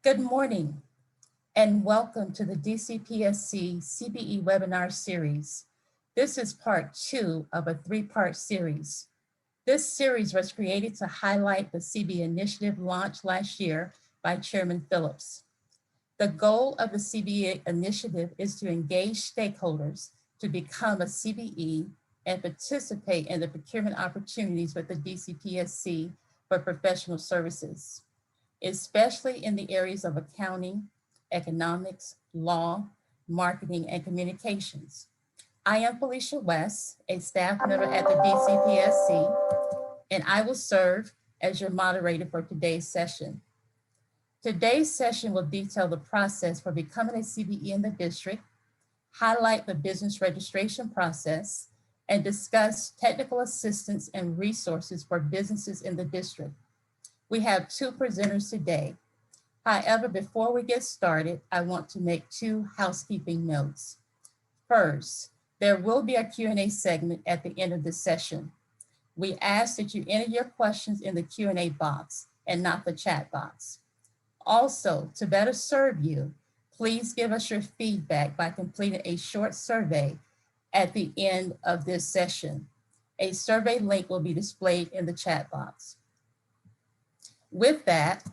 Good morning and welcome to the DCPSC CBE webinar series. This is part 2 of a 3-part series. This series was created to highlight the CBE initiative launched last year by Chairman Phillips. The goal of the CBE initiative is to engage stakeholders to become a CBE and participate in the procurement opportunities with the DCPSC for professional services, especially in the areas of accounting, economics, law, marketing, and communications. I am Felicia West, a staff member at the DCPSC, and I will serve as your moderator for today's session. Today's session will detail the process for becoming a CBE in the district, highlight the business registration process, and discuss technical assistance and resources for businesses in the district. We have 2 presenters today. However, before we get started, I want to make 2 housekeeping notes. First, there will be a Q&A segment at the end of the session. We ask that you enter your questions in the Q&A box and not the chat box. Also, to better serve you, please give us your feedback by completing a short survey at the end of this session. A survey link will be displayed in the chat box. With that,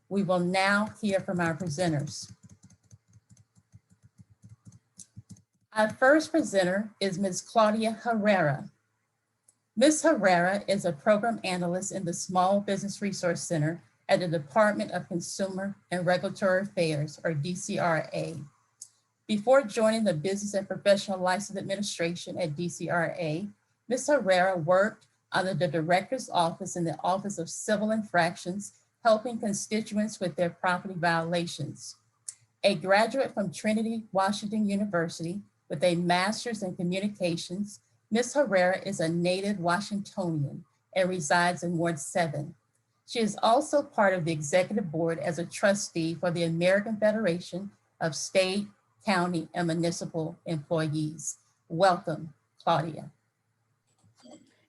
we will now hear from our presenters. Our first presenter is Ms. Claudia Herrera. Ms. Herrera is a program analyst in the Small Business Resource Center at the Department of Consumer and Regulatory Affairs, or DCRA. Before joining the Business and Professional License Administration at DCRA, Ms. Herrera worked under the Director's Office in the Office of Civil Infractions, helping constituents with their property violations. A graduate from Trinity Washington University with a master's in communications, Ms. Herrera is a native Washingtonian and resides in Ward 7. She is also part of the executive board as a trustee for the American Federation of State, County, and Municipal Employees. Welcome, Claudia.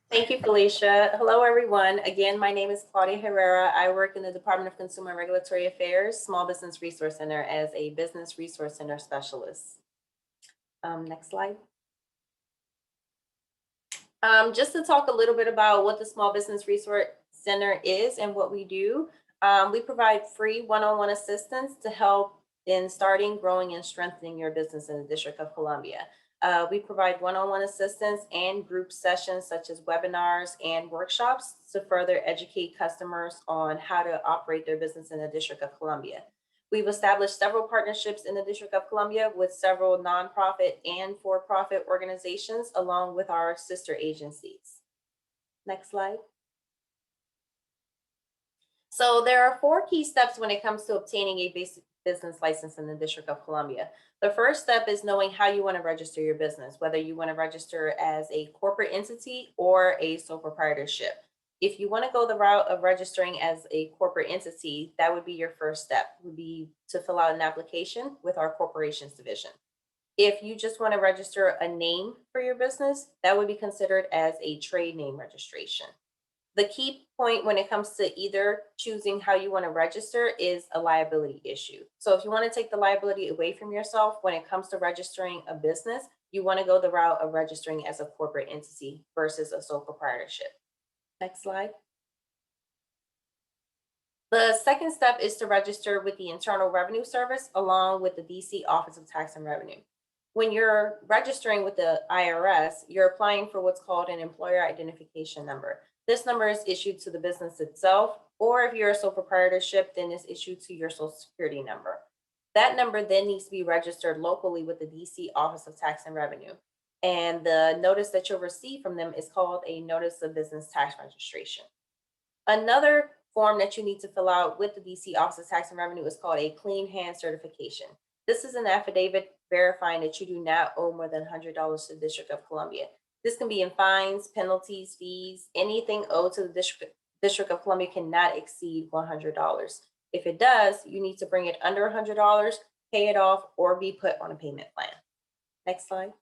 Thank you, Felicia. Hello, everyone. Again, my name is Claudia Herrera. I work in the Department of Consumer and Regulatory Affairs, Small Business Resource Center as a Business Resource Center Specialist. Next slide. Just to talk a little bit about what the Small Business Resource Center is and what we do. We provide free one-on-one assistance to help in starting, growing, and strengthening your business in the District of Columbia. We provide one-on-one assistance and group sessions such as webinars and workshops to further educate customers on how to operate their business in the District of Columbia. We've established several partnerships in the District of Columbia with several nonprofit and for-profit organizations, along with our sister agencies. Next slide. So there are 4 key steps when it comes to obtaining a basic business license in the District of Columbia. The first step is knowing how you want to register your business, whether you want to register as a corporate entity or a sole proprietorship. If you want to go the route of registering as a corporate entity, that would be your first step, would be to fill out an application with our corporations division. If you just want to register a name for your business, that would be considered as a trade name registration. The key point when it comes to either choosing how you want to register is a liability issue. So if you want to take the liability away from yourself when it comes to registering a business, you want to go the route of registering as a corporate entity versus a sole proprietorship. Next slide. The second step is to register with the Internal Revenue Service along with the DC Office of Tax and Revenue. When you're registering with the IRS, you're applying for what's called an employer identification number. This number is issued to the business itself, or if you're a sole proprietorship, then it's issued to your Social Security number. That number then needs to be registered locally with the DC Office of Tax and Revenue. And the notice that you'll receive from them is called a Notice of Business Tax Registration. Another form that you need to fill out with the DC Office of Tax and Revenue is called a Clean Hand Certification. This is an affidavit verifying that you do not owe more than $100 to the District of Columbia. This can be in fines, penalties, fees, anything owed to the District of Columbia cannot exceed $100. If it does, you need to bring it under $100, pay it off, or be put on a payment plan. Next slide.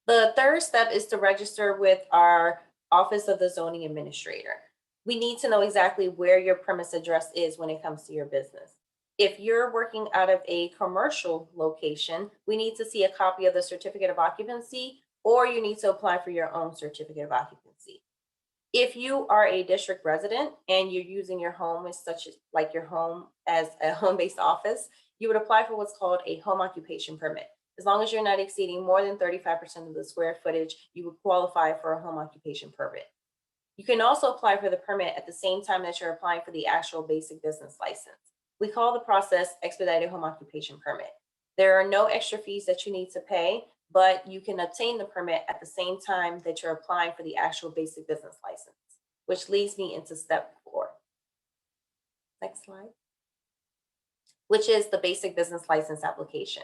The third step is to register with our Office of the Zoning Administrator. we need to know exactly where your premise address is when it comes to your business. If you're working out of a commercial location, we need to see a copy of the certificate of occupancy, or you need to apply for your own certificate of occupancy. If you are a district resident and you're using your home as such as like your home as a home-based office, you would apply for what's called a home occupation permit. As long as you're not exceeding more than 35% of the square footage, you would qualify for a home occupation permit. You can also apply for the permit at the same time that you're applying for the actual basic business license. We call the process expedited home occupation permit. There are no extra fees that you need to pay, but you can obtain the permit at the same time that you're applying for the actual basic business license, which leads me into step 4. Next slide. Which is the basic business license application.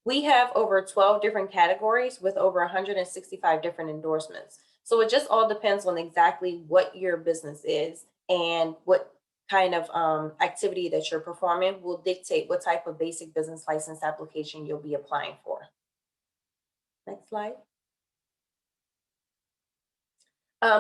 We have over 12 different categories with over 165 different endorsements. So it just all depends on exactly what your business is and what kind of activity that you're performing will dictate what type of basic business license application you'll be applying for. Next slide.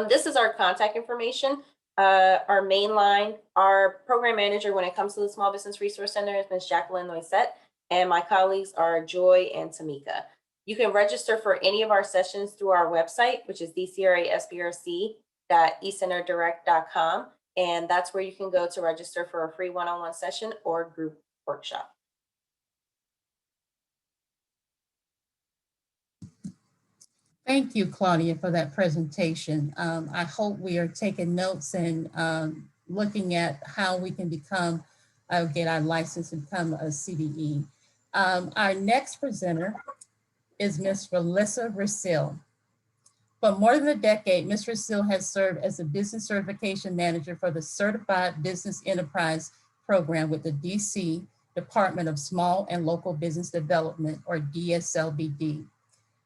This is our contact information. Our main line, our program manager when it comes to the Small Business Resource Center is Ms. Jacqueline Noisette, and my colleagues are Joy and Tamika. You can register for any of our sessions through our website, which is dcrasbrc.ecentredirect.com, and that's where you can go to register for a free one-on-one session or group workshop. Thank you, Claudia, for that presentation. I hope we are taking notes and looking at how we can become, get our license and become a CBE. Our next presenter is Ms. Melissa Russell. For more than a decade, Ms. Russell has served as a business certification manager for the Certified Business Enterprise Program with the DC Department of Small and Local Business Development, or DSLBD.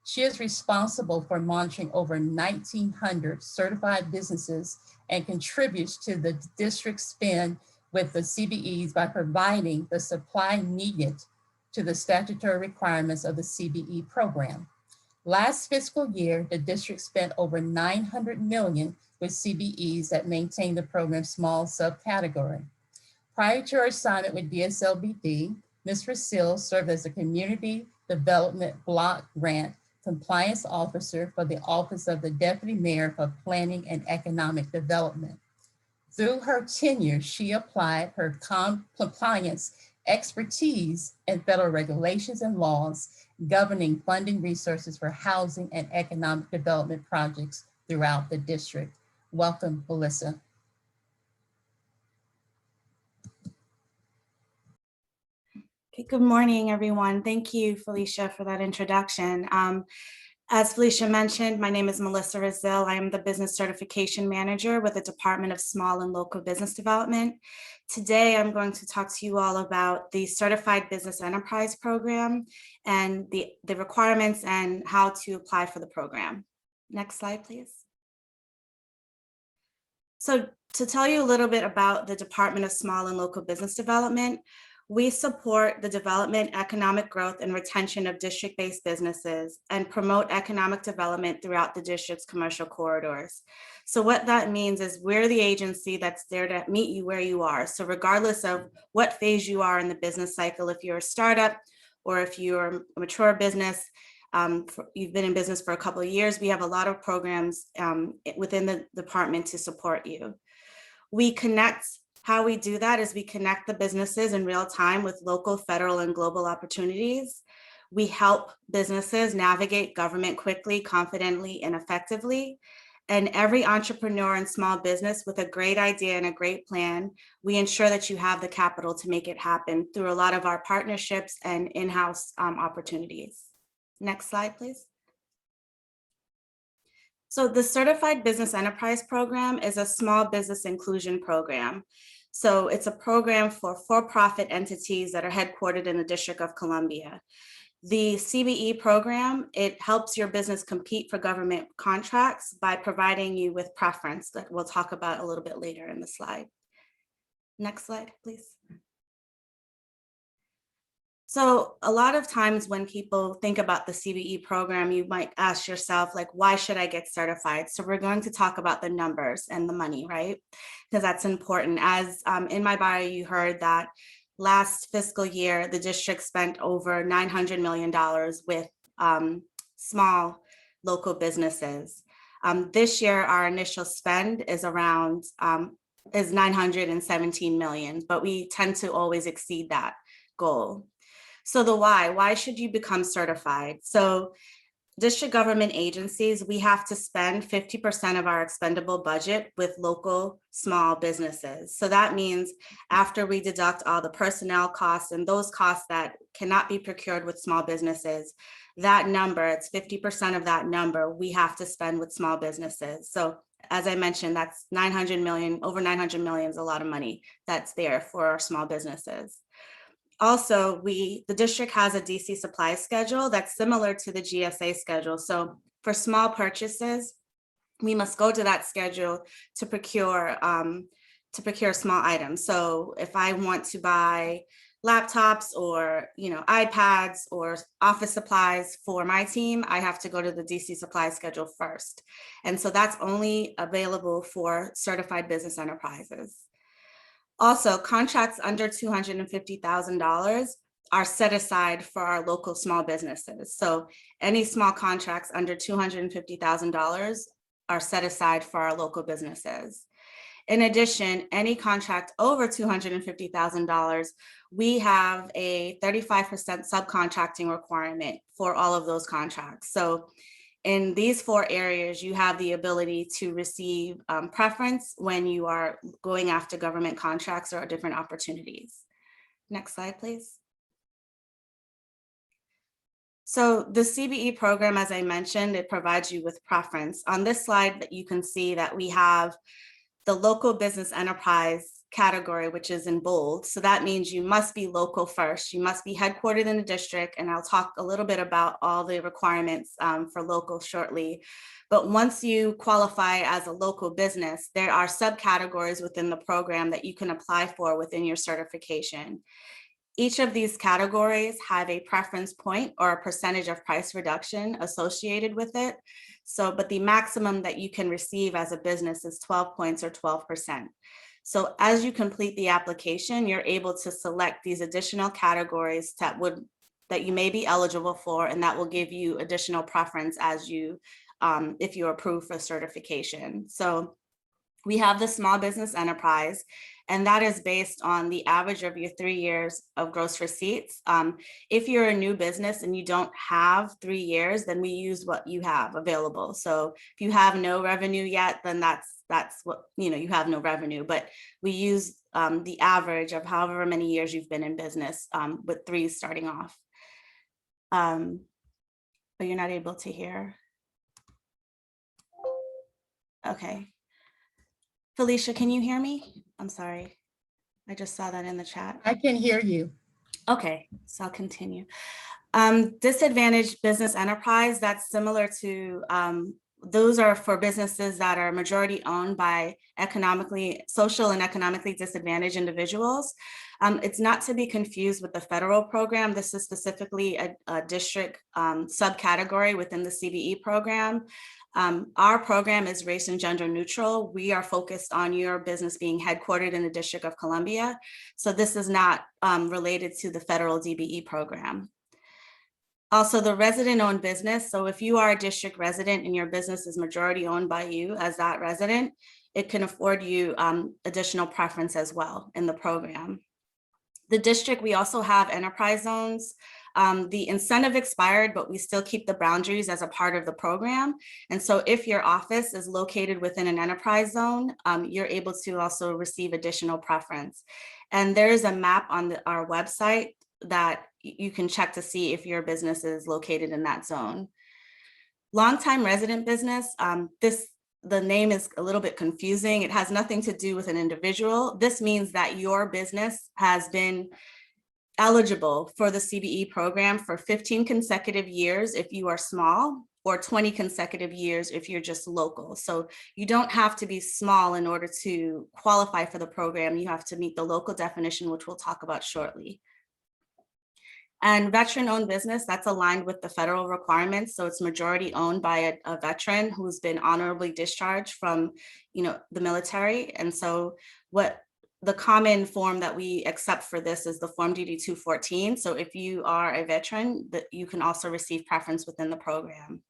She is responsible for monitoring over 1,900 certified businesses and contributes to the district's spend with the CBEs by providing the supply needed to the statutory requirements of the CBE program. Last fiscal year, the district spent over $900 million with CBEs that maintain the program's small subcategory. Prior to her assignment with DSLBD, Ms. Russell served as a Community Development Block Grant Compliance Officer for the Office of the Deputy Mayor for Planning and Economic Development. Through her tenure, she applied her compliance expertise in federal regulations and laws governing funding resources for housing and economic development projects throughout the district. Welcome, Melissa. Okay, good morning, everyone. Thank you, Felicia, for that introduction. As Felicia mentioned, my name is Melissa Russell. I am the Business Certification Manager with the Department of Small and Local Business Development. Today, I'm going to talk to you all about the Certified Business Enterprise Program and the requirements and how to apply for the program. Next slide, please. So to tell you a little bit about the Department of Small and Local Business Development, we support the development, economic growth, and retention of district-based businesses and promote economic development throughout the district's commercial corridors. So what that means is we're the agency that's there to meet you where you are. So regardless of what phase you are in the business cycle, if you're a startup or if you're a mature business, you've been in business for a couple of years, we have a lot of programs within the department to support you. How we do that is we connect the businesses in real time with local, federal, and global opportunities. We help businesses navigate government quickly, confidently, and effectively. And every entrepreneur and small business with a great idea and a great plan, we ensure that you have the capital to make it happen through a lot of our partnerships and in-house opportunities. Next slide, please. So the Certified Business Enterprise Program is a small business inclusion program. So it's a program for-profit entities that are headquartered in the District of Columbia. The CBE program, it helps your business compete for government contracts by providing you with preference that we'll talk about a little bit later in the slide. Next slide, please. So a lot of times when people think about the CBE program, you might ask yourself, like, why should I get certified? So we're going to talk about the numbers and the money, right? Because that's important. As in my bio, you heard that last fiscal year, the district spent over $900 million with small local businesses. This year, our initial spend is around is 917 million, but we tend to always exceed that goal. So the why should you become certified? So district government agencies, we have to spend 50% of our expendable budget with local small businesses. So that means after we deduct all the personnel costs and those costs that cannot be procured with small businesses, that number, it's 50% of that number we have to spend with small businesses. So as I mentioned, that's 900 million, over 900 million is a lot of money that's there for our small businesses. Also, the district has a DC supply schedule that's similar to the GSA schedule. So for small purchases, we must go to that schedule to procure small items. So if I want to buy laptops or iPads or office supplies for my team, I have to go to the DC supply schedule first. And so that's only available for certified business enterprises. Also, contracts under $250,000 are set aside for our local small businesses. So any small contracts under $250,000 are set aside for our local businesses. In addition, any contract over $250,000, we have a 35% subcontracting requirement for all of those contracts. So in these 4 areas, you have the ability to receive preference when you are going after government contracts or different opportunities. Next slide, please. So the CBE program, as I mentioned, it provides you with preference. On this slide, that you can see that we have the local business enterprise category, which is in bold. So that means you must be local first. You must be headquartered in the district. And I'll talk a little bit about all the requirements for local shortly. But once you qualify as a local business, there are subcategories within the program that you can apply for within your certification. Each of these categories have a preference point or a percentage of price reduction associated with it. So, but the maximum that you can receive as a business is 12 points or 12%. So as you complete the application, you're able to select these additional categories that you may be eligible for, and that will give you additional preference as you, if you're approved for certification. So we have the small business enterprise, and that is based on the average of your 3 years of gross receipts. If you're a new business and you don't have 3 years, then we use what you have available. So if you have no revenue yet, then that's what, you have no revenue, but we use the average of however many years you've been in business with 3 starting off. But you're not able to hear. Okay. Felicia, can you hear me? I'm sorry. I just saw that in the chat. I can hear you. Okay, so I'll continue. Disadvantaged business enterprise, that's similar to, those are for businesses that are majority owned by social and economically disadvantaged individuals. It's not to be confused with the federal program. This is specifically a district subcategory within the CBE program. Our program is race and gender neutral. We are focused on your business being headquartered in the District of Columbia. So this is not related to the federal DBE program. Also, the resident-owned business. So if you are a district resident and your business is majority owned by you as that resident, it can afford you additional preference as well in the program. The district, we also have enterprise zones. The incentive expired, but we still keep the boundaries as a part of the program. And so if your office is located within an enterprise zone, you're able to also receive additional preference. And there is a map on our website that you can check to see if your business is located in that zone. Longtime resident business, the name is a little bit confusing. It has nothing to do with an individual. This means that your business has been eligible for the CBE program for 15 consecutive years if you are small, or 20 consecutive years if you're just local. So you don't have to be small in order to qualify for the program. You have to meet the local definition, which we'll talk about shortly. And veteran-owned business, that's aligned with the federal requirements. So it's majority owned by a veteran who's been honorably discharged from, the military. And so what the common form that we accept for this is the Form DD 214. So if you are a veteran, that you can also receive preference within the program.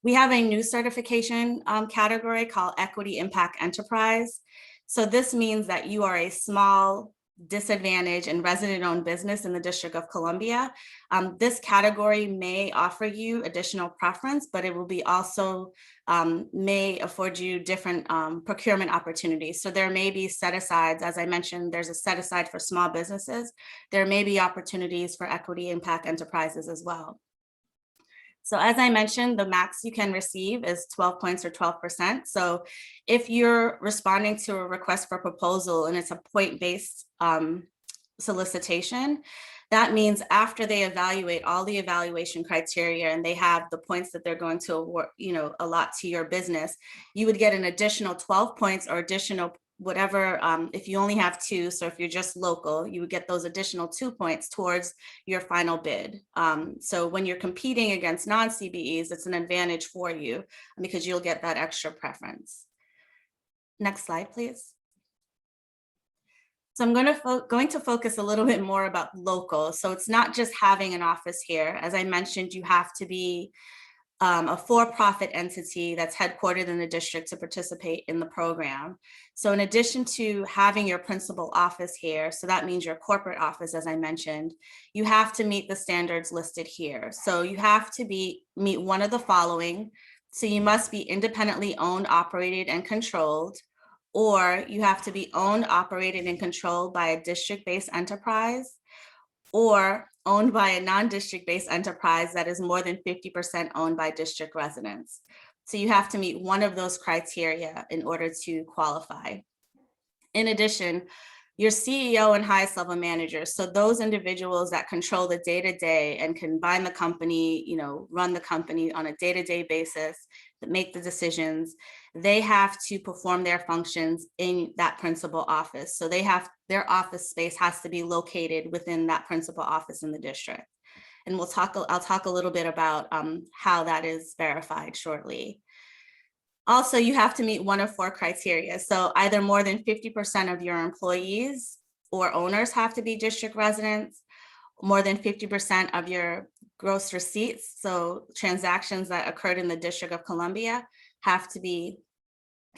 We have a new certification category called Equity Impact Enterprise. So this means that you are a small, disadvantaged, and resident-owned business in the District of Columbia. This category may offer you additional preference, but it will be also may afford you different procurement opportunities. So there may be set-asides. As I mentioned, there's a set-aside for small businesses. There may be opportunities for equity impact enterprises as well. So as I mentioned, the max you can receive is 12 points or 12%. So if you're responding to a request for proposal and it's a point-based solicitation, that means after they evaluate all the evaluation criteria and they have the points that they're going to award, allot to your business, you would get an additional 12 points or additional whatever, if you only have 2, so if you're just local, you would get those additional 2 points towards your final bid. So when you're competing against non-CBEs, it's an advantage for you because you'll get that extra preference. Next slide, please. So I'm going to focus a little bit more about local. So it's not just having an office here. As I mentioned, you have to be a for-profit entity that's headquartered in the district to participate in the program. So in addition to having your principal office here, so that means your corporate office, as I mentioned, you have to meet the standards listed here. So you have to meet one of the following. So you must be independently owned, operated, and controlled, or you have to be owned, operated, and controlled by a district-based enterprise, or owned by a non-district-based enterprise that is more than 50% owned by district residents. So you have to meet one of those criteria in order to qualify. In addition, your CEO and highest level managers, so those individuals that control the day-to-day and can bind the company, run the company on a day-to-day basis, that make the decisions, they have to perform their functions in that principal office. So their office space has to be located within that principal office in the district. And I'll talk a little bit about how that is verified shortly. Also, you have to meet one of 4 criteria. So either more than 50% of your employees or owners have to be district residents, more than 50% of your gross receipts, so transactions that occurred in the District of Columbia, have to be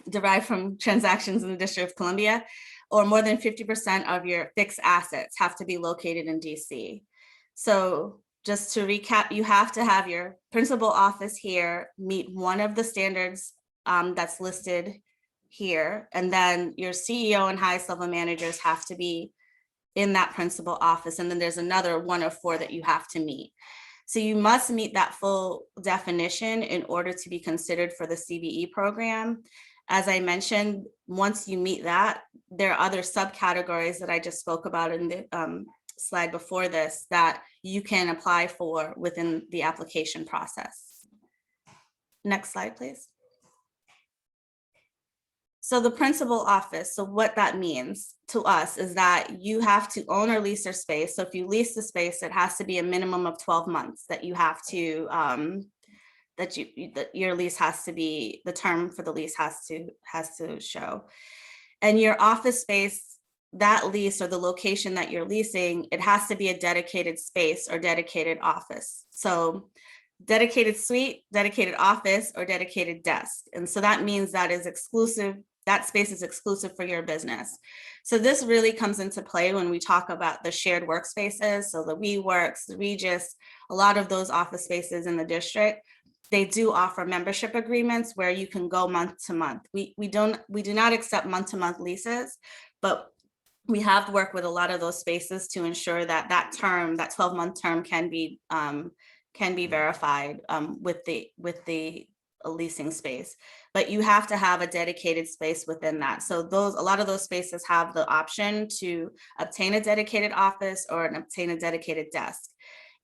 derived from transactions in the District of Columbia, or more than 50% of your fixed assets have to be located in DC. So just to recap, you have to have your principal office here, meet one of the standards that's listed here, and then your CEO and highest level managers have to be in that principal office. And then there's another one of 4 that you have to meet. So you must meet that full definition in order to be considered for the CBE program. As I mentioned, once you meet that, there are other subcategories that I just spoke about in the slide before this that you can apply for within the application process. Next slide, please. So the principal office, so what that means to us is that you have to own or lease your space. So if you lease the space, it has to be a minimum of 12 months that you have to, that your lease has to be, the term for the lease has to show. And your office space, that lease or the location that you're leasing, it has to be a dedicated space or dedicated office. So dedicated suite, dedicated office, or dedicated desk. And so that means that is exclusive. That space is exclusive for your business. So this really comes into play when we talk about the shared workspaces. So the WeWorks, the Regis, a lot of those office spaces in the district, they do offer membership agreements where you can go month to month. We do not accept month-to-month leases, but we have worked with a lot of those spaces to ensure that that 12-month term can be verified with the leasing space, but you have to have a dedicated space within that. So a lot of those spaces have the option to obtain a dedicated office or obtain a dedicated desk.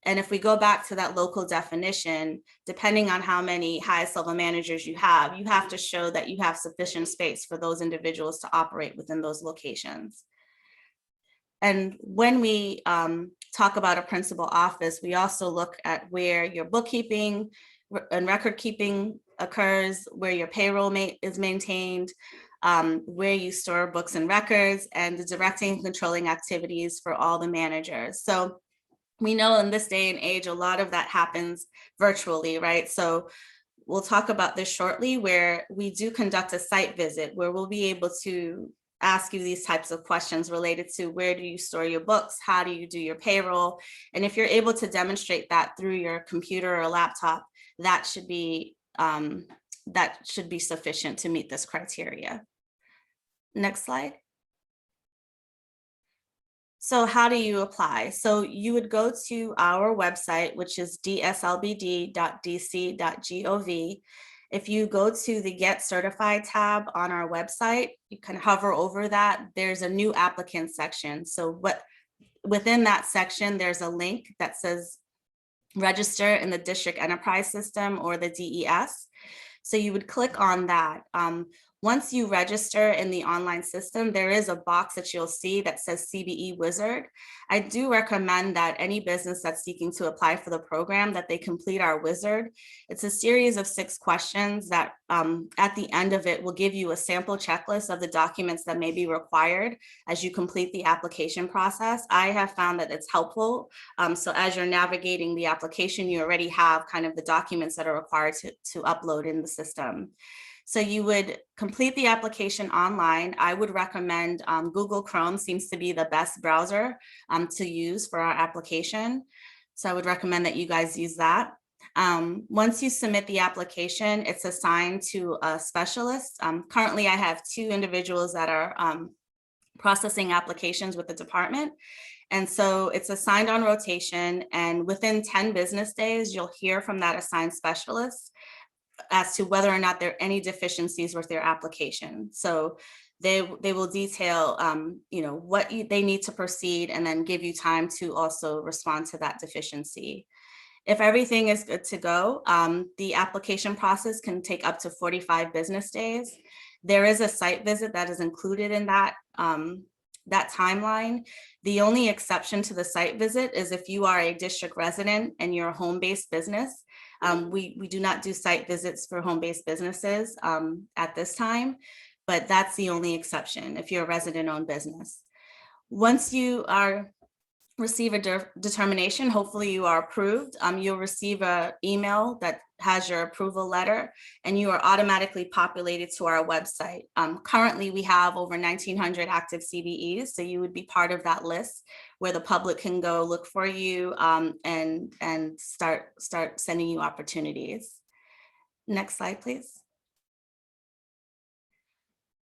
And if we go back to that local definition, depending on how many highest level managers you have to show that you have sufficient space for those individuals to operate within those locations. And when we talk about a principal office, we also look at where your bookkeeping and record keeping occurs, where your payroll is maintained, where you store books and records, and the directing and controlling activities for all the managers. So we know in this day and age, a lot of that happens virtually, right? So we'll talk about this shortly, where we do conduct a site visit where we'll be able to ask you these types of questions related to where do you store your books, how do you do your payroll, and if you're able to demonstrate that through your computer or laptop, that should be sufficient to meet this criteria. Next slide. So how do you apply? So you would go to our website, which is dslbd.dc.gov. If you go to the Get Certified tab on our website, you can hover over that. There's a new applicant section. So within that section, there's a link that says register in the district enterprise system, or the DES. So you would click on that. Once you register in the online system, there is a box that you'll see that says CBE Wizard. I do recommend that any business that's seeking to apply for the program, that they complete our wizard. It's a series of 6 questions that at the end of it will give you a sample checklist of the documents that may be required as you complete the application process. I have found that it's helpful. So as you're navigating the application, you already have kind of the documents that are required to upload in the system. So you would complete the application online. I would recommend Google Chrome seems to be the best browser to use for our application. So I would recommend that you guys use that. Once you submit the application, it's assigned to a specialist. Currently, I have 2 individuals that are processing applications with the department. And so it's assigned on rotation, and within 10 business days, you'll hear from that assigned specialist as to whether or not there are any deficiencies with their application. So they will detail, what they need to proceed, and then give you time to also respond to that deficiency. If everything is good to go, the application process can take up to 45 business days. There is a site visit that is included in that timeline. The only exception to the site visit is if you are a district resident and you're a home-based business. We do not do site visits for home-based businesses at this time, but that's the only exception if you're a resident-owned business. Once you receive a determination, hopefully you are approved, you'll receive an email that has your approval letter, and you are automatically populated to our website. Currently, we have over 1,900 active CBEs, so you would be part of that list where the public can go look for you and start sending you opportunities. Next slide, please.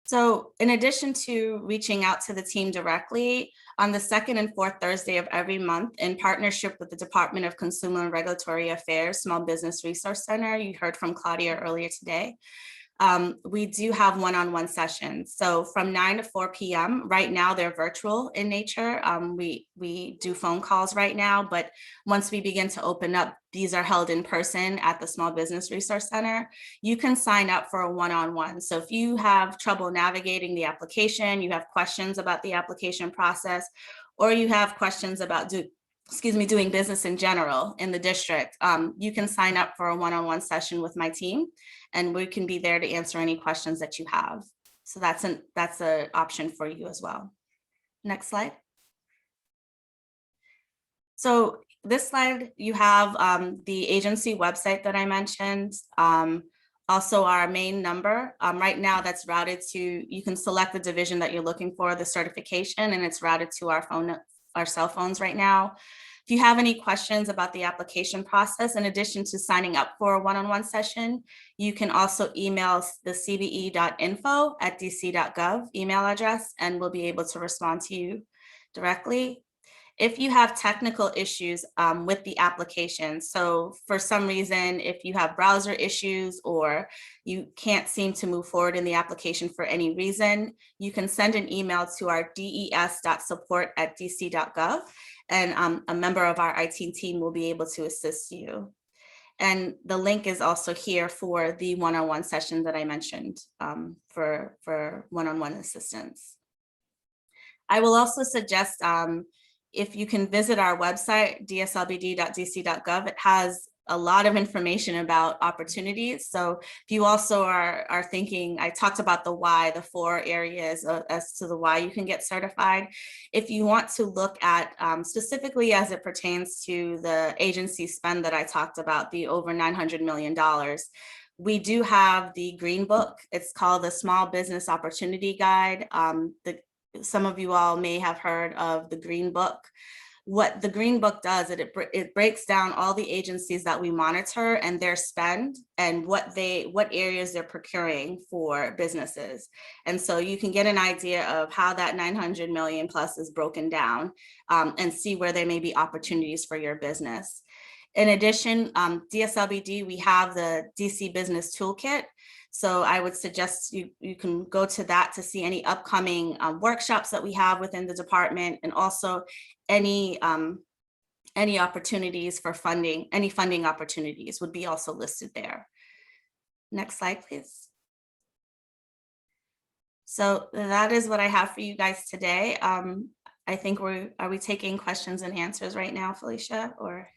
So in addition to reaching out to the team directly, on the 2nd and 4th Thursday of every month, in partnership with the Department of Consumer and Regulatory Affairs Small Business Resource Center, you heard from Claudia earlier today, we do have one-on-one sessions. So from 9 to 4 p.m. right now, they're virtual in nature. We do phone calls right now, but once we begin to open up, these are held in person at the Small Business Resource Center. You can sign up for a one-on-one. So if you have trouble navigating the application, you have questions about the application process, or you have questions about doing business in general in the district, you can sign up for a one-on-one session with my team, and we can be there to answer any questions that you have. So that's an option for you as well. Next slide. So this slide, you have the agency website that I mentioned, also our main number. Right now that's routed to, you can select the division that you're looking for, the certification, and it's routed to our cell phones right now. If you have any questions about the application process, in addition to signing up for a one-on-one session, you can also email the cbe.info@dc.gov email address, and we'll be able to respond to you directly. If you have technical issues with the application, so for some reason, if you have browser issues or you can't seem to move forward in the application for any reason, you can send an email to our des.support@dc.gov, and a member of our IT team will be able to assist you. And the link is also here for the one-on-one session that I mentioned for one-on-one assistance. I will also suggest if you can visit our website, dslbd.dc.gov, it has a lot of information about opportunities. So if you also are thinking, I talked about the why, the 4 areas as to the why you can get certified. If you want to look at specifically as it pertains to the agency spend that I talked about, the over $900 million, we do have the Green Book. It's called the Small Business Opportunity Guide. Some of you all may have heard of the Green Book. What the Green Book does, it breaks down all the agencies that we monitor and their spend and what areas they're procuring for businesses. And so you can get an idea of how that 900 million plus is broken down and see where there may be opportunities for your business. In addition, DSLBD, we have the DC Business Toolkit. So I would suggest you can go to that to see any upcoming workshops that we have within the department, and also any opportunities for funding, any funding opportunities would be also listed there. Next slide, please. So that is what I have for you guys today. I think are we taking questions and answers right now, Felicia, or?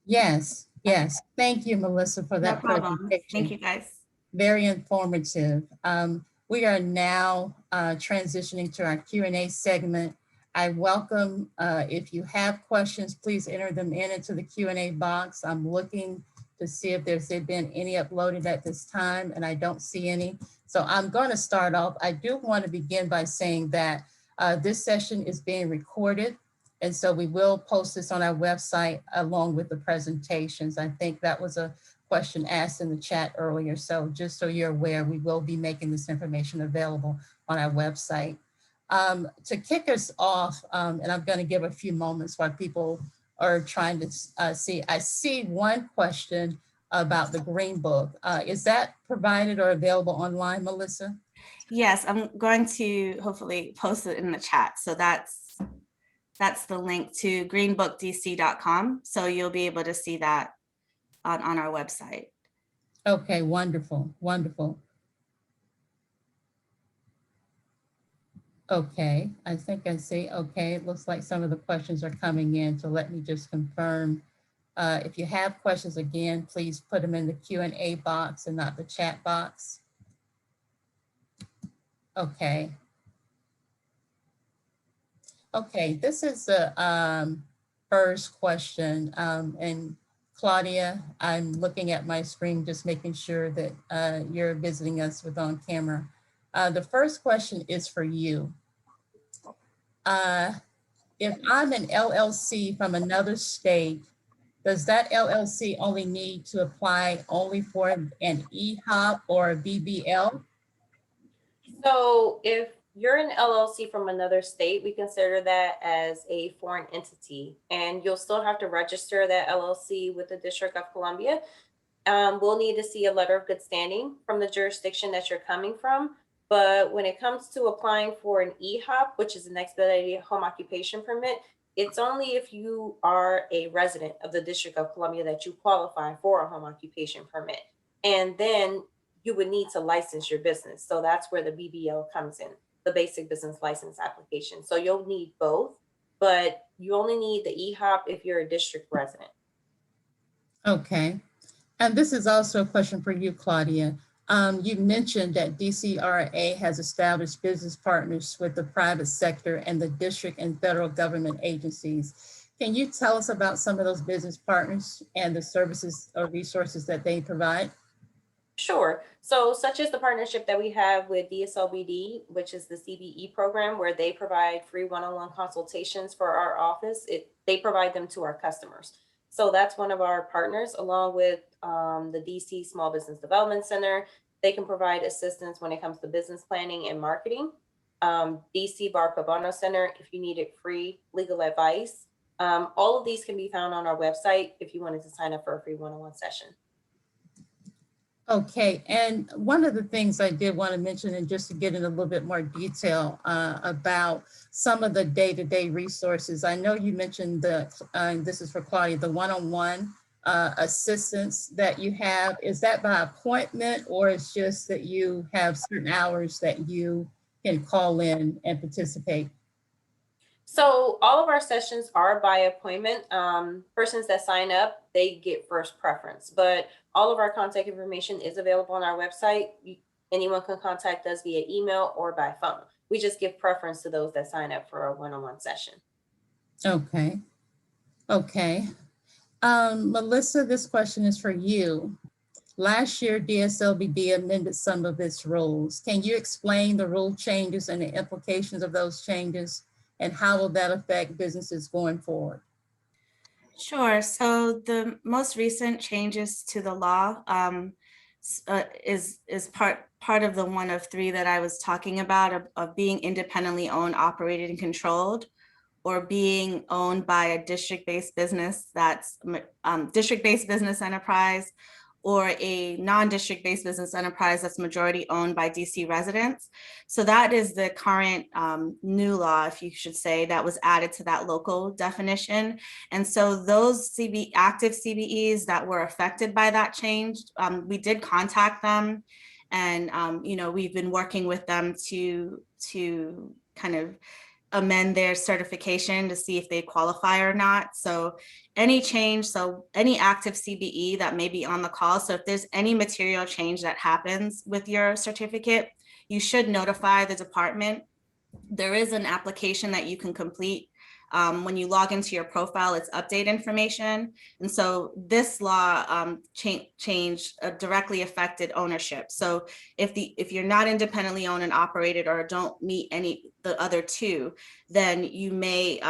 Yes, yes. Thank you, Melissa, for that problem. presentation. Thank you, guys. Very informative. We are now transitioning to our Q&A segment. I welcome, if you have questions, please enter them into the Q&A box. I'm looking to see if there's been any uploaded at this time, and I don't see any. So I'm going to start off. I do want to begin by saying that this session is being recorded, and so we will post this on our website along with the presentations. I think that was a question asked in the chat earlier. So just so you're aware, we will be making this information available on our website. To kick us off, and I'm going to give a few moments while people are trying to see. I see one question about the Green Book. Is that provided or available online, Melissa? Yes, I'm going to hopefully post it in the chat. So that's the link to greenbookdc.com. So you'll be able to see that on our website. Okay, wonderful, wonderful. Okay, I think I see. Okay, it looks like some of the questions are coming in. So let me just confirm. If you have questions, again, please put them in the Q&A box and not the chat box. Okay. Okay, this is the first question. And Claudia, I'm looking at my screen, just making sure that you're visiting us with on camera. The first question is for you. If I'm an LLC from another state, does that LLC only need to apply only for an EHOP or a BBL? So if you're an LLC from another state, we consider that as a foreign entity, and you'll still have to register that LLC with the District of Columbia. We'll need to see a letter of good standing from the jurisdiction that you're coming from. But when it comes to applying for an EHOP, which is an expedited home occupation permit, it's only if you are a resident of the District of Columbia that you qualify for a home occupation permit. And then you would need to license your business. So that's where the BBL comes in, the basic business license application. So you'll need both, but you only need the EHOP if you're a district resident. Okay. And this is also a question for you, Claudia. You mentioned that DCRA has established business partners with the private sector and the district and federal government agencies. Can you tell us about some of those business partners and the services or resources that they provide? Sure. So such as the partnership that we have with DSLBD, which is the CBE program, where they provide free one-on-one consultations for our office. They provide them to our customers. So that's one of our partners, along with the DC Small Business Development Center. They can provide assistance when it comes to business planning and marketing. DC Bar Pro Bono Center, if you needed free legal advice. All of these can be found on our website if you wanted to sign up for a free one-on-one session. Okay, and one of the things I did want to mention, and just to get in a little bit more detail about some of the day-to-day resources. I know you mentioned this is for Claudia, the one-on-one assistance that you have. Is that by appointment, or it's just that you have certain hours that you can call in and participate? So all of our sessions are by appointment. Persons that sign up, they get first preference, but all of our contact information is available on our website. Anyone can contact us via email or by phone. We just give preference to those that sign up for a one-on-one session. Okay. Okay. Melissa, this question is for you. Last year, DSLBD amended some of its rules. Can you explain the rule changes and the implications of those changes? And how will that affect businesses going forward? Sure. So the most recent changes to the law is part of the one of three that I was talking about of being independently owned, operated, and controlled, or being owned by a district-based business that's district-based business enterprise, or a non-district-based business enterprise that's majority owned by DC residents. So that is the current new law, if you should say, that was added to that local definition. And so those active CBEs that were affected by that change, we did contact them, and we've been working with them to kind of amend their certification to see if they qualify or not. So any change, so any active CBE that may be on the call. So if there's any material change that happens with your certificate, you should notify the department. There is an application that you can complete. When you log into your profile, it's update information. And so this law change directly affected ownership. So if you're not independently owned and operated or don't meet the other two, then you may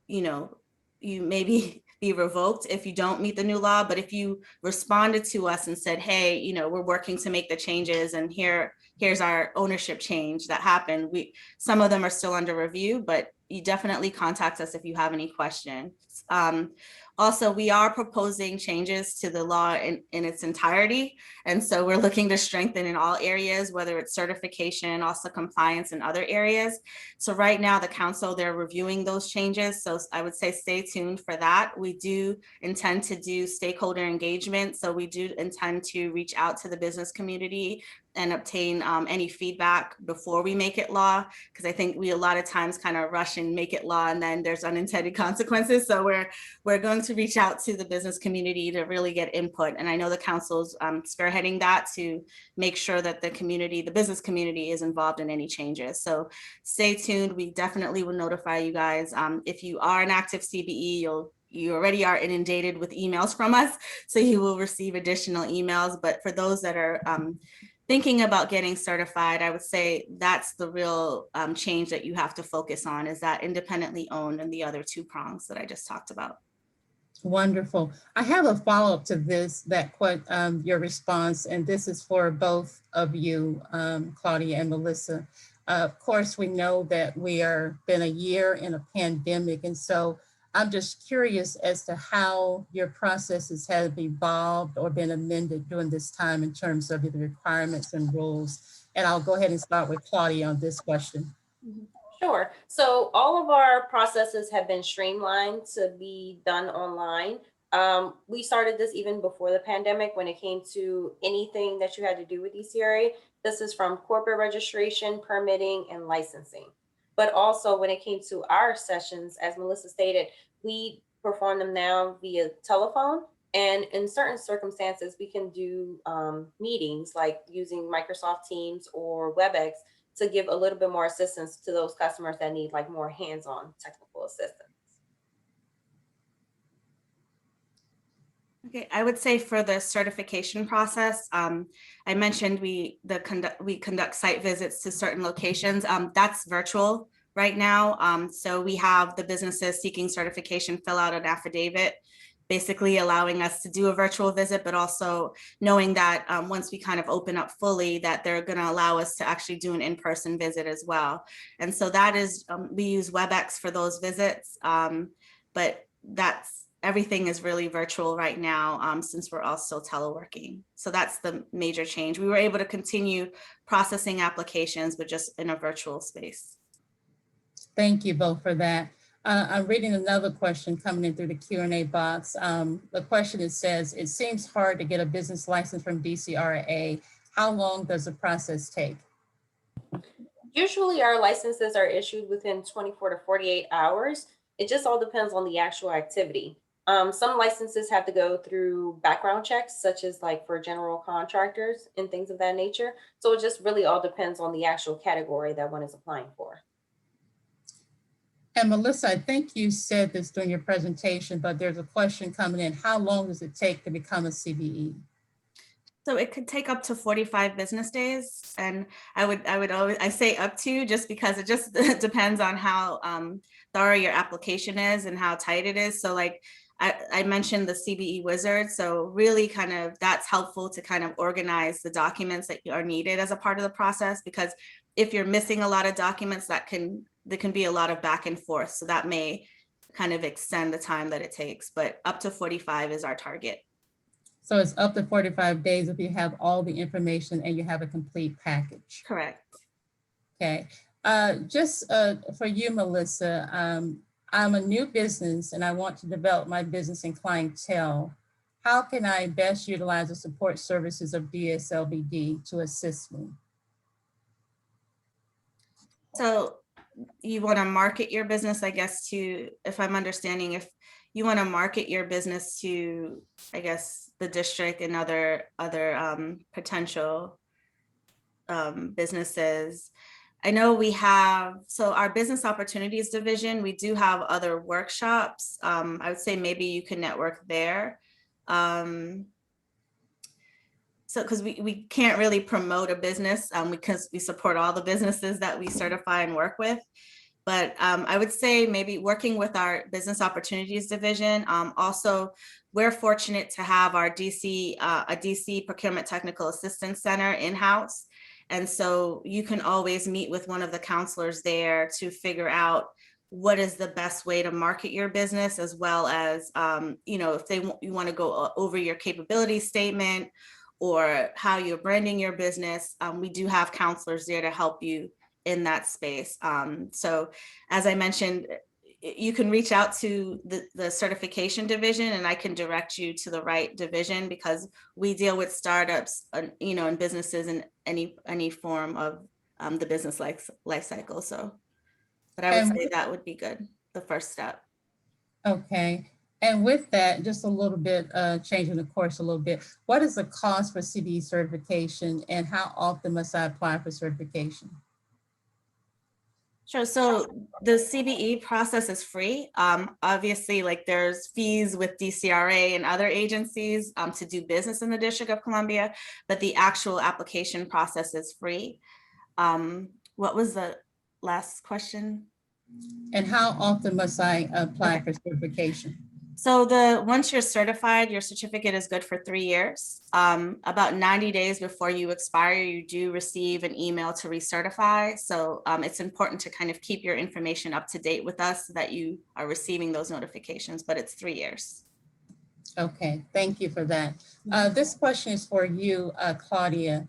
you may be revoked if you don't meet the new law. But if you responded to us and said, hey, we're working to make the changes, and here's our ownership change that happened, some of them are still under review, but you definitely contact us if you have any questions. Also, we are proposing changes to the law in its entirety. And so we're looking to strengthen in all areas, whether it's certification, also compliance in other areas. So right now, the council, they're reviewing those changes. So I would say stay tuned for that. We do intend to do stakeholder engagement. So we do intend to reach out to the business community and obtain any feedback before we make it law, because I think we a lot of times kind of rush and make it law, and then there's unintended consequences. So we're going to reach out to the business community to really get input, and I know the council's spearheading that to make sure that the business community is involved in any changes. So stay tuned. We definitely will notify you guys. If you are an active CBE, you already are inundated with emails from us, so you will receive additional emails. But for those that are thinking about getting certified, I would say that's the real change that you have to focus on, is that independently owned and the other two prongs that I just talked about. Wonderful. I have a follow-up to your response, and this is for both of you, Claudia and Melissa. Of course, we know that we are been a year in a pandemic, and so I'm just curious as to how your processes have evolved or been amended during this time in terms of the requirements and rules. And I'll go ahead and start with Claudia on this question. Sure. So all of our processes have been streamlined to be done online. We started this even before the pandemic when it came to anything that you had to do with DCRA. This is from corporate registration, permitting, and licensing. But also when it came to our sessions, as Melissa stated, we perform them now via telephone. And in certain circumstances, we can do meetings like using Microsoft Teams or WebEx to give a little bit more assistance to those customers that need like more hands-on technical assistance. Okay, I would say for the certification process, I mentioned we conduct site visits to certain locations. That's virtual right now. So we have the businesses seeking certification fill out an affidavit, basically allowing us to do a virtual visit, but also knowing that once we kind of open up fully, that they're going to allow us to actually do an in-person visit as well. And so that is, we use WebEx for those visits, but everything is really virtual right now since we're all still teleworking. So that's the major change. We were able to continue processing applications, but just in a virtual space. Thank you both for that. I'm reading another question coming in through the Q&A box. The question says, it seems hard to get a business license from DCRA. How long does the process take? Usually our licenses are issued within 24 to 48 hours. It just all depends on the actual activity. Some licenses have to go through background checks, such as like for general contractors and things of that nature. So it just really all depends on the actual category that one is applying for. And Melissa, I think you said this during your presentation, but there's a question coming in. How long does it take to become a CBE? So it could take up to 45 business days. And I would always, I say up to, just because it just depends on how thorough your application is and how tight it is. So like I mentioned the CBE wizard. So really kind of that's helpful to kind of organize the documents that are needed as a part of the process, because if you're missing a lot of documents, there can be a lot of back and forth. So that may kind of extend the time that it takes, but up to 45 is our target. So it's up to 45 days if you have all the information and you have a complete package. Correct. Okay. Just for you, Melissa, I'm a new business and I want to develop my business and clientele. How can I best utilize the support services of DSLBD to assist me? So you want to market your business, I guess, to, if I'm understanding, if you want to market your business to, I guess, the district and other potential businesses. I know we have, so our business opportunities division, we do have other workshops. I would say maybe you can network there. So because we can't really promote a business because we support all the businesses that we certify and work with. But I would say maybe working with our business opportunities division. Also, we're fortunate to have our a DC Procurement Technical Assistance Center in-house. And so you can always meet with one of the counselors there to figure out what is the best way to market your business, as well as, if you want to go over your capability statement or how you're branding your business. We do have counselors there to help you in that space. So as I mentioned, you can reach out to the certification division and I can direct you to the right division, because we deal with startups, and businesses in any form of the business life cycle. So, but I would say that would be good, the first step. Okay. And with that, just a little bit, changing the course a little bit, what is the cost for CBE certification and how often must I apply for certification? Sure. So the CBE process is free. Obviously, like there's fees with DCRA and other agencies to do business in the District of Columbia, but the actual application process is free. What was the last question? And how often must I apply for certification? So once you're certified, your certificate is good for 3 years. About 90 days before you expire, you do receive an email to recertify. So it's important to kind of keep your information up to date with us so that you are receiving those notifications, but it's 3 years. Okay, thank you for that. This question is for you, Claudia.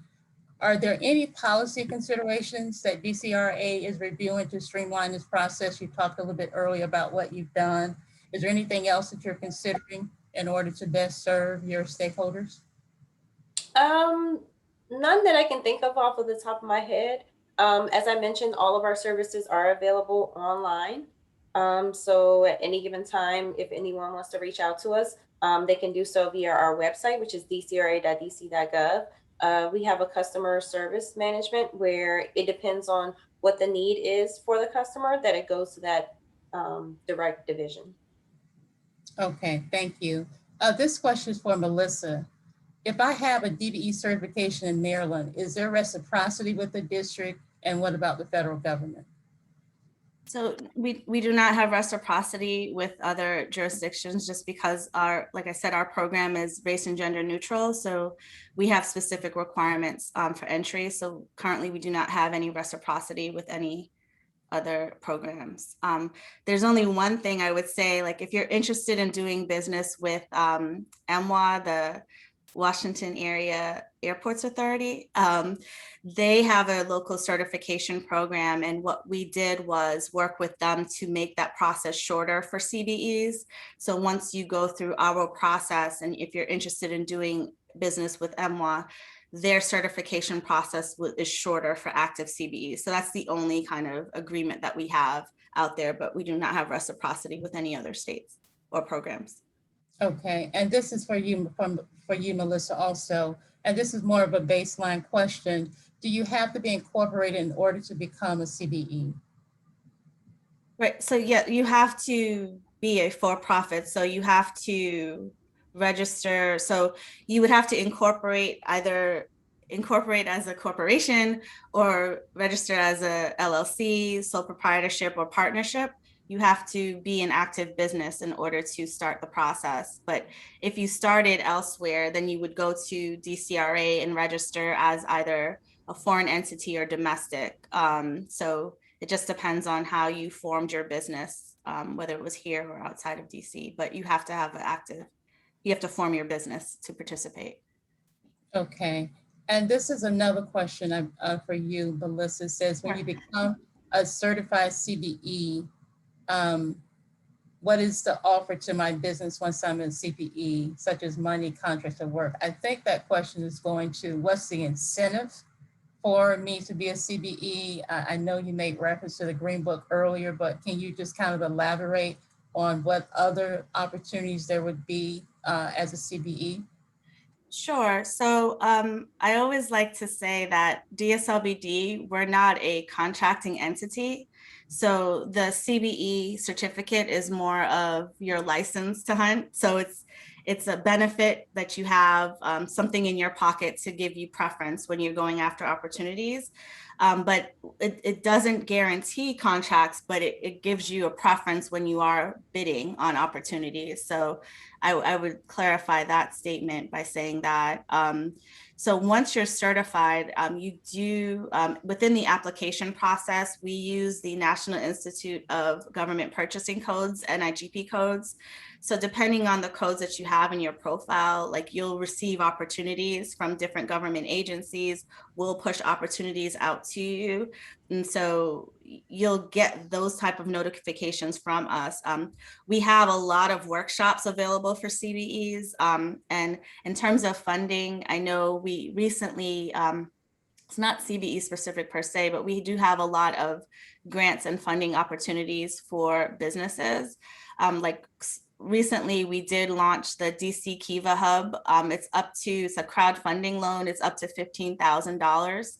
Are there any policy considerations that DCRA is reviewing to streamline this process? You talked a little bit earlier about what you've done. Is there anything else that you're considering in order to best serve your stakeholders? None that I can think of off of the top of my head. As I mentioned, all of our services are available online. So at any given time, if anyone wants to reach out to us, they can do so via our website, which is dcra.dc.gov. We have a customer service management where it depends on what the need is for the customer, that it goes to that direct division. Okay, thank you. This question is for Melissa. If I have a DBE certification in Maryland, is there reciprocity with the district, and what about the federal government? So we do not have reciprocity with other jurisdictions, just because like I said, our program is race and gender neutral. So we have specific requirements for entry. So currently we do not have any reciprocity with any other programs. There's only one thing I would say, like if you're interested in doing business with MWA, the Washington Area Airports Authority, they have a local certification program. And what we did was work with them to make that process shorter for CBEs. So once you go through our process, and if you're interested in doing business with MWA, their certification process is shorter for active CBEs. So that's the only kind of agreement that we have out there, but we do not have reciprocity with any other states or programs. Okay, and this is for you, for you, Melissa, also, and this is more of a baseline question. Do you have to be incorporated in order to become a CBE? Right, so yeah, you have to be a for-profit, so you have to register, so you would have to either incorporate as a corporation or register as a LLC, sole proprietorship or partnership. You have to be an active business in order to start the process. But if you started elsewhere, then you would go to DCRA and register as either a foreign entity or domestic. So it just depends on how you formed your business, whether it was here or outside of DC, but you have to have you have to form your business to participate. Okay, and this is another question for you, Melissa. It says, when you become a certified CBE, what is the offer to my business once I'm a CBE, such as money, contracts, or work? I think that question is going to, what's the incentive for me to be a CBE? I know you made reference to the Green Book earlier, but can you just kind of elaborate on what other opportunities there would be as a CBE? Sure. So I always like to say that DSLBD, we're not a contracting entity. So the CBE certificate is more of your license to hunt. So it's a benefit that you have, something in your pocket to give you preference when you're going after opportunities. But it doesn't guarantee contracts, but it gives you a preference when you are bidding on opportunities. So I would clarify that statement by saying that. So once you're certified, you do, within the application process, we use the National Institute of Government Purchasing Codes, NIGP codes. So depending on the codes that you have in your profile, like you'll receive opportunities from different government agencies, we'll push opportunities out to you. And so you'll get those type of notifications from us. We have a lot of workshops available for CBEs. And in terms of funding, I know we recently, it's not CBE specific per se, but we do have a lot of grants and funding opportunities for businesses. Like recently we did launch the DC Kiva Hub. It's a crowdfunding loan. It's up to $15,000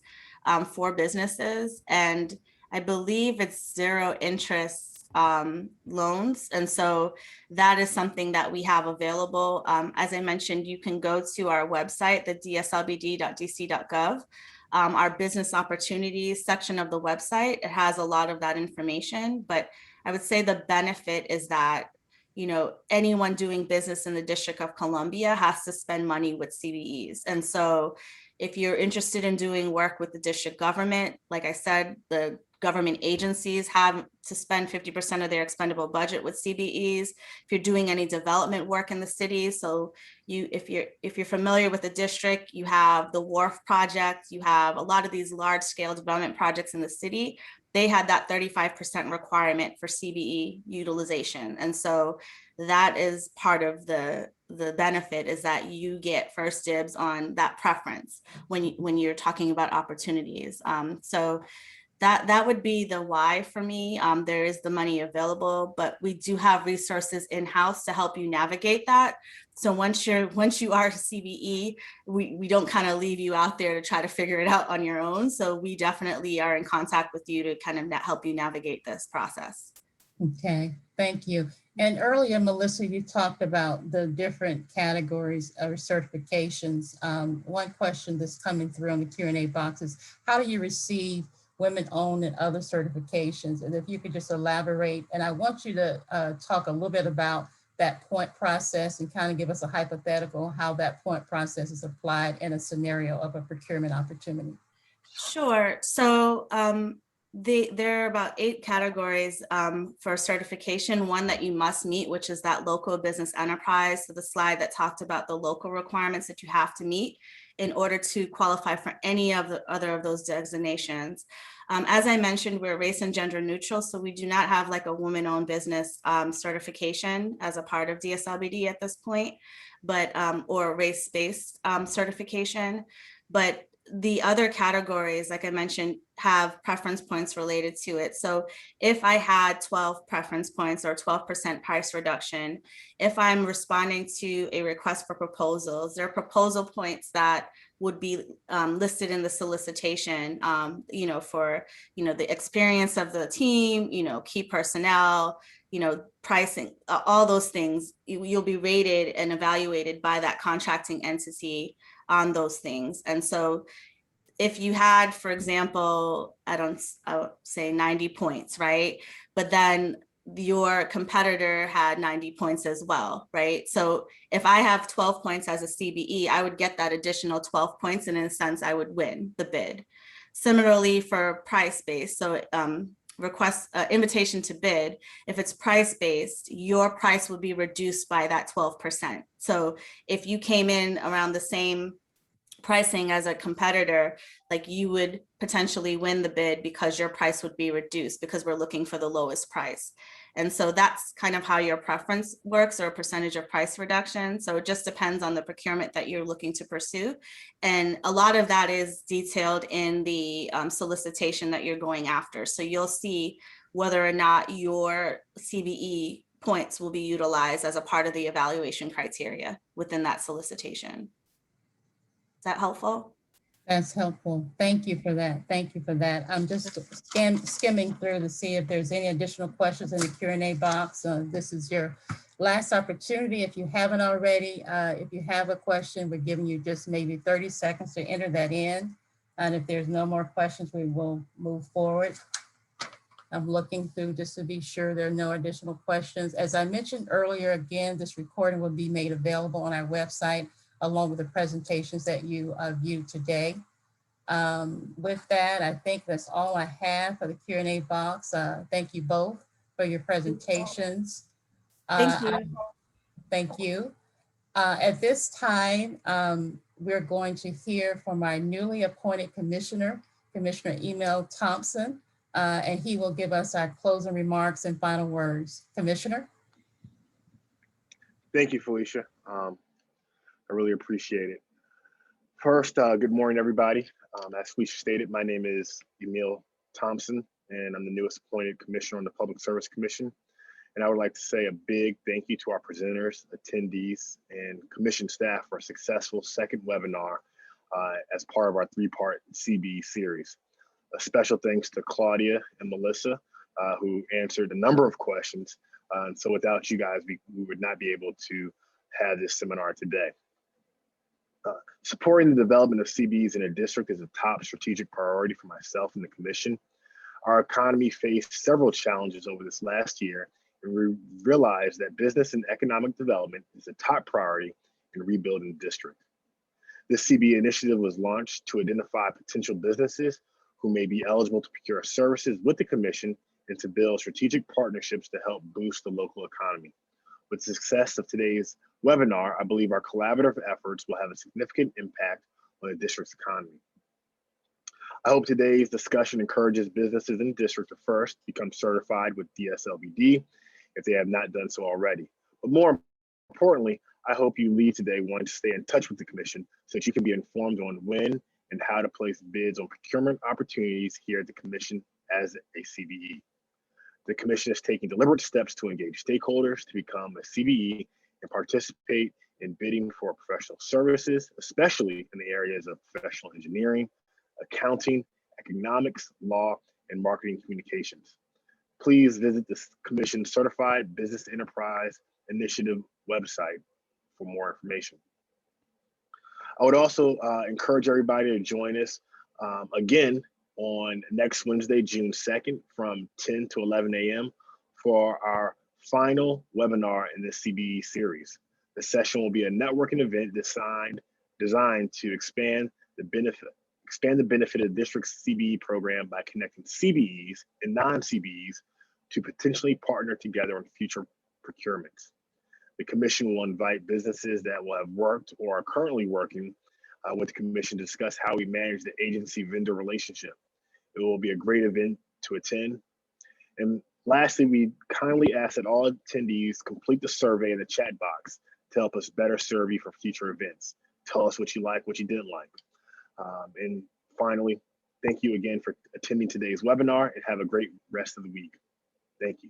for businesses. And I believe it's zero interest loans. And so that is something that we have available. As I mentioned, you can go to our website, the dslbd.dc.gov. Our business opportunities section of the website, it has a lot of that information, but I would say the benefit is that, you know, anyone doing business in the District of Columbia has to spend money with CBEs. And so if you're interested in doing work with the district government, like I said, the government agencies have to spend 50% of their expendable budget with CBEs. If you're doing any development work in the city, so if you're familiar with the district, you have the Wharf project, you have a lot of these large scale development projects in the city. They had that 35% requirement for CBE utilization. And so that is part of the benefit, is that you get first dibs on that preference when you're talking about opportunities. So that would be the why for me. There is the money available, but we do have resources in-house to help you navigate that. So once you are a CBE, we don't kind of leave you out there to try to figure it out on your own. So we definitely are in contact with you to kind of help you navigate this process. Okay, thank you. And earlier, Melissa, you talked about the different categories of certifications. One question that's coming through on the Q&A box is, how do you receive women-owned and other certifications? And if you could just elaborate, and I want you to talk a little bit about that point process and kind of give us a hypothetical how that point process is applied in a scenario of a procurement opportunity. Sure. So there are about 8 categories for certification. One that you must meet, which is that local business enterprise. So the slide that talked about the local requirements that you have to meet in order to qualify for any of the other of those designations. As I mentioned, we're race and gender neutral, so we do not have like a woman-owned business certification as a part of DSLBD at this point, but or race-based certification. but the other categories, like I mentioned, have preference points related to it. So if I had 12 preference points or 12% price reduction, if I'm responding to a request for proposals, there are proposal points that would be listed in the solicitation, for, the experience of the team, key personnel, pricing, all those things. You'll be rated and evaluated by that contracting entity on those things. And so if you had, for example, I would say 90 points, right? But then your competitor had 90 points as well, right? So if I have 12 points as a CBE, I would get that additional 12 points, and in a sense, I would win the bid. Similarly for price-based, so invitation to bid, if it's price-based, your price would be reduced by that 12%. So if you came in around the same pricing as a competitor, like you would potentially win the bid because your price would be reduced because we're looking for the lowest price. And so that's kind of how your preference works, or a percentage of price reduction. So it just depends on the procurement that you're looking to pursue. And a lot of that is detailed in the solicitation that you're going after. So you'll see whether or not your CBE points will be utilized as a part of the evaluation criteria within that solicitation. Is that helpful? That's helpful. Thank you for that. Thank you for that. I'm just skimming through to see if there's any additional questions in the Q&A box. This is your last opportunity. If you haven't already, if you have a question, we're giving you just maybe 30 seconds to enter that in. And if there's no more questions, we will move forward. I'm looking through just to be sure there are no additional questions. As I mentioned earlier, again, this recording will be made available on our website along with the presentations that you viewed today. With that, I think that's all I have for the Q&A box. Thank you both for your presentations. Thank you. Thank you. At this time, we're going to hear from our newly appointed commissioner, Commissioner Emil Thompson, and he will give us our closing remarks and final words. Commissioner. Thank you, Felicia. I really appreciate it. First, good morning, everybody. As Felicia stated, my name is Emil Thompson, and I'm the newest appointed commissioner on the Public Service Commission. And I would like to say a big thank you to our presenters, attendees, and commission staff for a successful second webinar as part of our three-part CBE series. A special thanks to Claudia and Melissa, who answered a number of questions. And so without you guys, we would not be able to have this seminar today. Supporting the development of CBEs in a district is a top strategic priority for myself and the commission. Our economy faced several challenges over this last year, and we realized that business and economic development is a top priority in rebuilding the district. This CBE initiative was launched to identify potential businesses who may be eligible to procure services with the commission and to build strategic partnerships to help boost the local economy. With the success of today's webinar, I believe our collaborative efforts will have a significant impact on the district's economy. I hope today's discussion encourages businesses in the district to first become certified with DSLBD if they have not done so already. But more importantly, I hope you leave today wanting to stay in touch with the commission so that you can be informed on when and how to place bids on procurement opportunities here at the commission as a CBE. The commission is taking deliberate steps to engage stakeholders to become a CBE and participate in bidding for professional services, especially in the areas of professional engineering, accounting, economics, law, and marketing communications. Please visit the Commission Certified Business Enterprise Initiative website for more information. I would also encourage everybody to join us again on next Wednesday, June 2nd from 10 to 11 a.m. for our final webinar in this CBE series. The session will be a networking event designed to expand the benefit of the district's CBE program by connecting CBEs and non-CBEs to potentially partner together on future procurements. The commission will invite businesses that will have worked or are currently working with the commission to discuss how we manage the agency-vendor relationship. It will be a great event to attend. And lastly, we kindly ask that all attendees complete the survey in the chat box to help us better serve you for future events. Tell us what you like, what you didn't like. And finally, thank you again for attending today's webinar and have a great rest of the week. Thank you.